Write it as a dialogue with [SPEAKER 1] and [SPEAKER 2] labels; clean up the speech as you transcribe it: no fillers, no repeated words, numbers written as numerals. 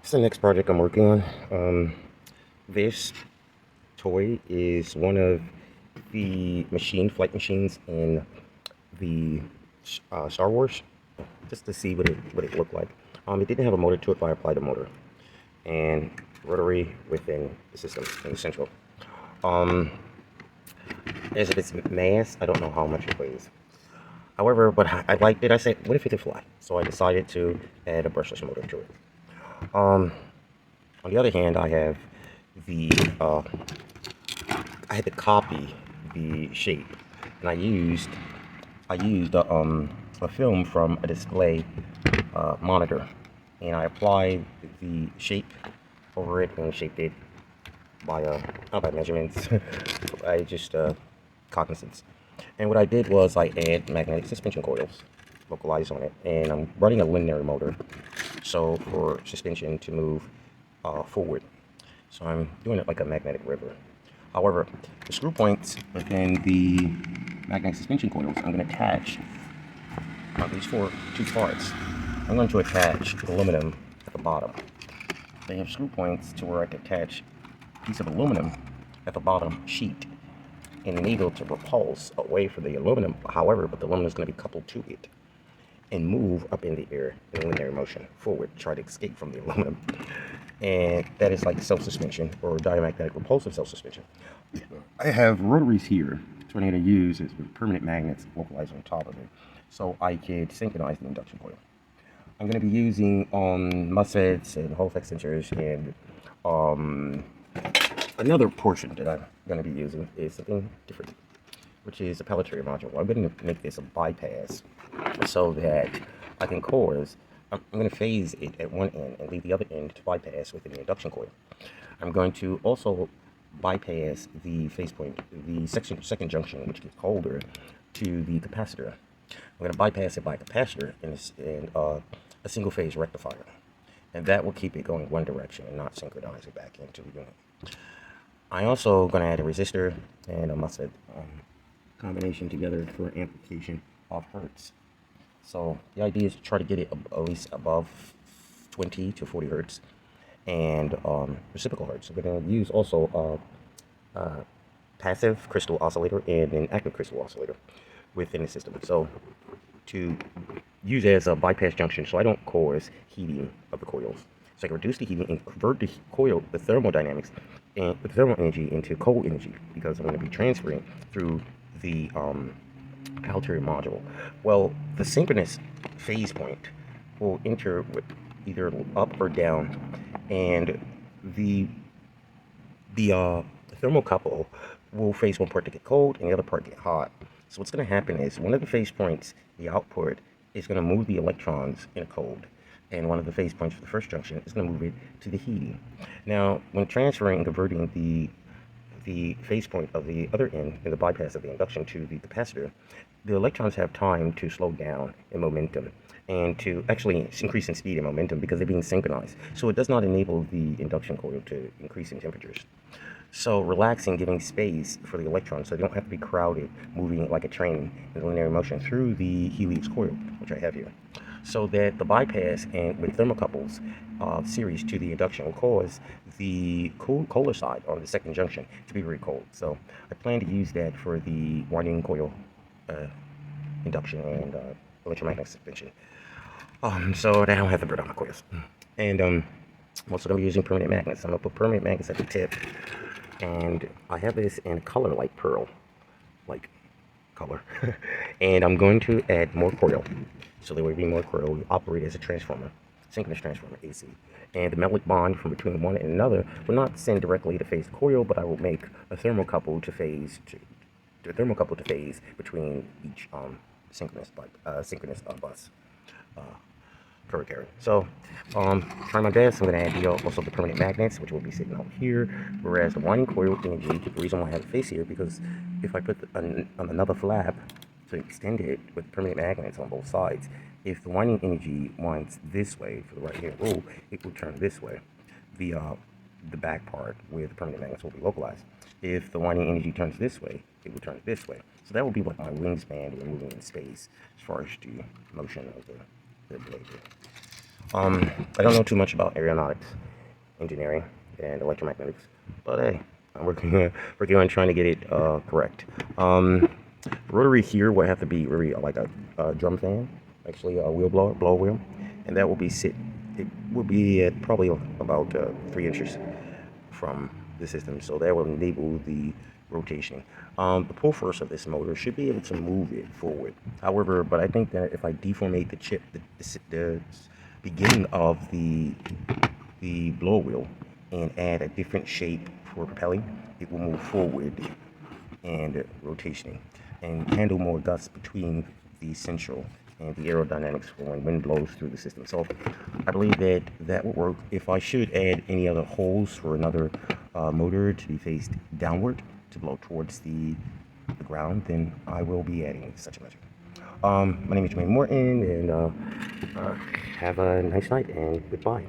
[SPEAKER 1] It's the next project I'm working on. This toy is one of the flight machines in the Star Wars, just to see what it looked like. It didn't have a motor to it, but I applied a motor and rotary within the system in the central. As of its mass, I don't know how much it weighs. However, but I liked it. I said, what if it could fly? So I decided to add a brushless motor to it. On the other hand, I have the I had to copy the shape, and I used a film from a display monitor, and I applied the shape over it and shaped it by not by measurements, I just cognizance. And what I did was I add magnetic suspension coils localized on it, and I'm running a linear motor, so for suspension to move forward. So I'm doing it like a magnetic river. However, the screw points within the magnetic suspension coils, I'm going to attach these two parts. I'm going to attach aluminum at the bottom. They have screw points to where I can attach a piece of aluminum at the bottom sheet and enable to repulse away from the aluminum. However, but the aluminum is going to be coupled to it and move up in the air in linear motion forward, try to escape from the aluminum. And that is like self-suspension or diamagnetic repulsive self-suspension. I have rotaries here, which I'm going to use is with permanent magnets localized on top of it, so I could synchronize the induction coil. I'm going to be using MOSFETs and Hall effect sensors, and another portion that I'm going to be using is something different, which is a pelletier module. I'm going to make this a bypass so that I can cause, I'm going to phase it at one end and leave the other end to bypass within the induction coil. I'm going to also bypass the phase point, the second junction, which gets colder, to the capacitor. I'm going to bypass it by a capacitor and a single phase rectifier. And that will keep it going one direction and not synchronize it back into the unit. I also going to add a resistor and a MOSFET combination together for amplification of hertz. So the idea is to try to get it at least above 20 to 40 hertz and reciprocal hertz. We're going to use also a passive crystal oscillator and an active crystal oscillator within the system. So to use as a bypass junction, so I don't cause heating of the coils. So I can reduce the heating and convert the coil, the thermodynamics, and the thermal energy into cold energy, because I'm going to be transferring through the pelletier module. Well, the synchronous phase point will enter with either up or down, and the thermocouple will phase one part to get cold and the other part get hot. So what's going to happen is one of the phase points, the output, is going to move the electrons in a cold, and one of the phase points for the first junction is going to move it to the heating. Now, when transferring and converting the phase point of the other end in the bypass of the induction to the capacitor, the electrons have time to slow down in momentum and to actually increase in speed and momentum because they're being synchronized. So it does not enable the induction coil to increase in temperatures. So relaxing, giving space for the electrons so they don't have to be crowded, moving like a train in linear motion through the Helix coil, which I have here. So that the bypass and with thermocouples series to the induction will cause the colder side on the second junction to be very cold. So I plan to use that for the winding coil induction and electromagnetic suspension. So that I don't have to burn out my coils. And I'm also going to be using permanent magnets. I'm going to put permanent magnets at the tip. And I have this in color like pearl, like color. And I'm going to add more coil. So there will be more coil. We operate as a transformer, synchronous transformer, AC. And the metallic bond from between one and another will not send directly to phase the coil, but I will make a thermocouple to phase between each synchronous bus. Current carry. So, try my best. I'm going to add also the permanent magnets, which will be sitting out here. Whereas the winding coil energy, the reason why I have a face here, because if I put another flap to extend it with permanent magnets on both sides, if the winding energy winds this way for the right hand rule, it will turn this way. The back part where the permanent magnets will be localized. If the winding energy turns this way, it will turn this way. So that will be like my wingspan when moving in space as far as the motion of the blade. I don't know too much about aeronautics, engineering, and electromagnetics, but hey, I'm working on trying to get it correct. Rotary here will have to be really like a drum fan, actually a blower wheel, and that will be it will be at probably about 3 inches from the system, so that will enable the rotation. The pull force of this motor should be able to move it forward. However, but I think that if I deformate the chip, the beginning of the blower wheel and add a different shape for propelling, it will move forward and rotationing and handle more gusts between the central and the aerodynamics for when wind blows through the system. So I believe that that will work. If I should add any other holes for another motor to be faced downward to blow towards the ground, then I will be adding such a measure. My name is Jermaine Morton, and have a nice night, and goodbye.